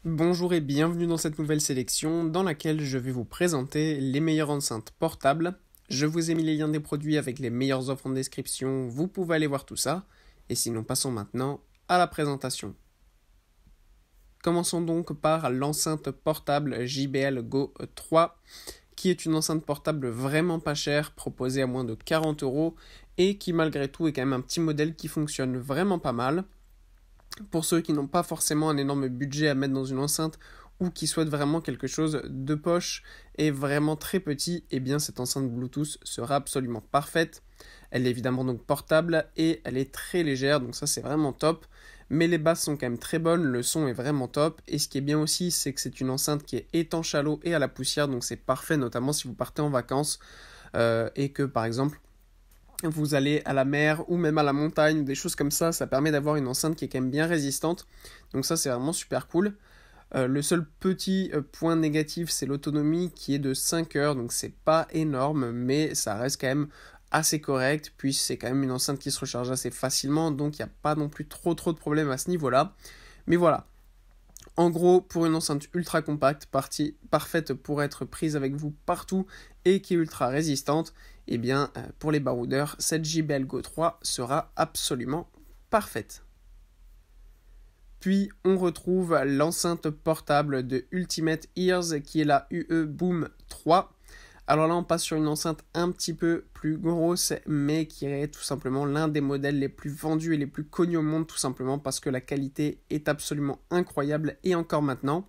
Bonjour et bienvenue dans cette nouvelle sélection dans laquelle je vais vous présenter les meilleures enceintes portables. Je vous ai mis les liens des produits avec les meilleures offres en description, vous pouvez aller voir tout ça. Et sinon passons maintenant à la présentation. Commençons donc par l'enceinte portable JBL Go 3 qui est une enceinte portable vraiment pas chère, proposée à moins de 40 € et qui malgré tout est quand même un petit modèle qui fonctionne vraiment pas mal. Pour ceux qui n'ont pas forcément un énorme budget à mettre dans une enceinte ou qui souhaitent vraiment quelque chose de poche et vraiment très petit, eh bien cette enceinte Bluetooth sera absolument parfaite. Elle est évidemment donc portable et elle est très légère, donc ça c'est vraiment top. Mais les basses sont quand même très bonnes, le son est vraiment top. Et ce qui est bien aussi, c'est que c'est une enceinte qui est étanche à l'eau et à la poussière, donc c'est parfait, notamment si vous partez en vacances et que par exemple vous allez à la mer ou même à la montagne, des choses comme ça permet d'avoir une enceinte qui est quand même bien résistante. Donc ça c'est vraiment super cool. Le seul petit point négatif, c'est l'autonomie qui est de 5 heures, donc c'est pas énorme, mais ça reste quand même assez correct, puis c'est quand même une enceinte qui se recharge assez facilement, donc il n'y a pas non plus trop de problèmes à ce niveau-là. Mais voilà, en gros, pour une enceinte ultra compacte, parfaite pour être prise avec vous partout et qui est ultra résistante, eh bien pour les baroudeurs, cette JBL Go 3 sera absolument parfaite. Puis on retrouve l'enceinte portable de Ultimate Ears qui est la UE Boom 3. Alors là on passe sur une enceinte un petit peu plus grosse mais qui est tout simplement l'un des modèles les plus vendus et les plus connus au monde tout simplement parce que la qualité est absolument incroyable et encore maintenant.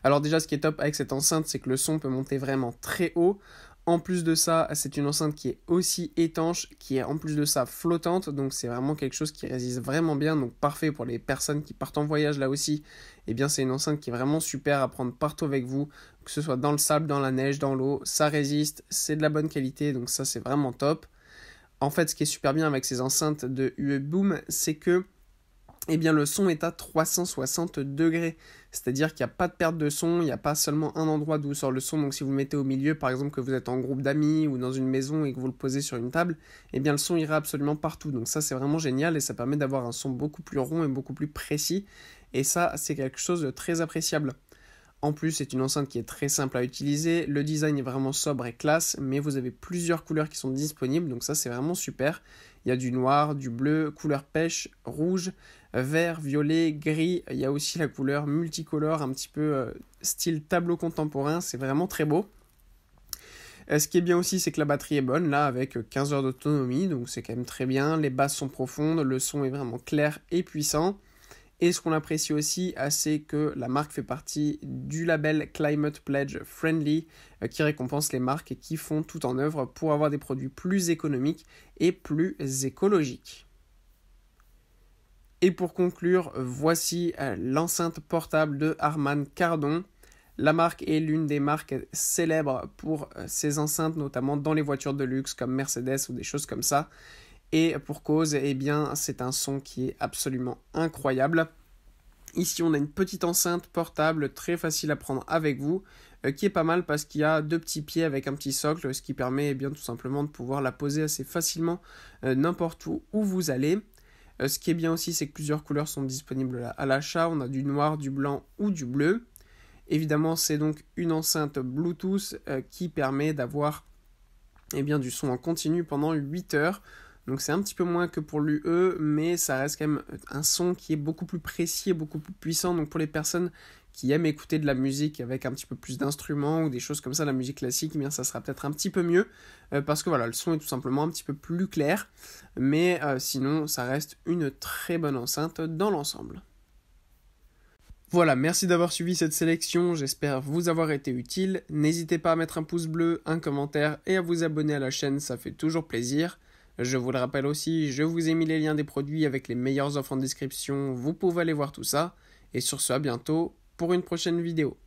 Alors déjà ce qui est top avec cette enceinte c'est que le son peut monter vraiment très haut. En plus de ça, c'est une enceinte qui est aussi étanche, qui est en plus de ça flottante, donc c'est vraiment quelque chose qui résiste vraiment bien, donc parfait pour les personnes qui partent en voyage là aussi. Eh bien c'est une enceinte qui est vraiment super à prendre partout avec vous, que ce soit dans le sable, dans la neige, dans l'eau, ça résiste, c'est de la bonne qualité, donc ça c'est vraiment top. En fait ce qui est super bien avec ces enceintes de UE Boom, c'est que eh bien le son est à 360 degrés. C'est-à-dire qu'il n'y a pas de perte de son, il n'y a pas seulement un endroit d'où sort le son. Donc si vous le mettez au milieu, par exemple que vous êtes en groupe d'amis ou dans une maison et que vous le posez sur une table, eh bien le son ira absolument partout. Donc ça c'est vraiment génial et ça permet d'avoir un son beaucoup plus rond et beaucoup plus précis. Et ça c'est quelque chose de très appréciable. En plus, c'est une enceinte qui est très simple à utiliser, le design est vraiment sobre et classe, mais vous avez plusieurs couleurs qui sont disponibles, donc ça c'est vraiment super. Il y a du noir, du bleu, couleur pêche, rouge, vert, violet, gris, il y a aussi la couleur multicolore, un petit peu style tableau contemporain, c'est vraiment très beau. Ce qui est bien aussi, c'est que la batterie est bonne, là, avec 15 heures d'autonomie, donc c'est quand même très bien, les basses sont profondes, le son est vraiment clair et puissant. Et ce qu'on apprécie aussi, c'est que la marque fait partie du label Climate Pledge Friendly, qui récompense les marques qui font tout en œuvre pour avoir des produits plus économiques et plus écologiques. Et pour conclure, voici l'enceinte portable de Harman Kardon. La marque est l'une des marques célèbres pour ses enceintes, notamment dans les voitures de luxe comme Mercedes ou des choses comme ça. Et pour cause, eh bien, c'est un son qui est absolument incroyable. Ici, on a une petite enceinte portable très facile à prendre avec vous, qui est pas mal parce qu'il y a deux petits pieds avec un petit socle, ce qui permet eh bien, tout simplement de pouvoir la poser assez facilement n'importe où vous allez. Ce qui est bien aussi, c'est que plusieurs couleurs sont disponibles à l'achat. On a du noir, du blanc ou du bleu. Évidemment, c'est donc une enceinte Bluetooth qui permet d'avoir eh bien, du son en continu pendant 8 heures. Donc c'est un petit peu moins que pour l'UE, mais ça reste quand même un son qui est beaucoup plus précis et beaucoup plus puissant. Donc pour les personnes qui aiment écouter de la musique avec un petit peu plus d'instruments ou des choses comme ça, la musique classique, eh bien ça sera peut-être un petit peu mieux parce que voilà, le son est tout simplement un petit peu plus clair. Mais sinon, ça reste une très bonne enceinte dans l'ensemble. Voilà, merci d'avoir suivi cette sélection, j'espère vous avoir été utile. N'hésitez pas à mettre un pouce bleu, un commentaire et à vous abonner à la chaîne, ça fait toujours plaisir. Je vous le rappelle aussi, je vous ai mis les liens des produits avec les meilleures offres en description, vous pouvez aller voir tout ça. Et sur ce, à bientôt pour une prochaine vidéo.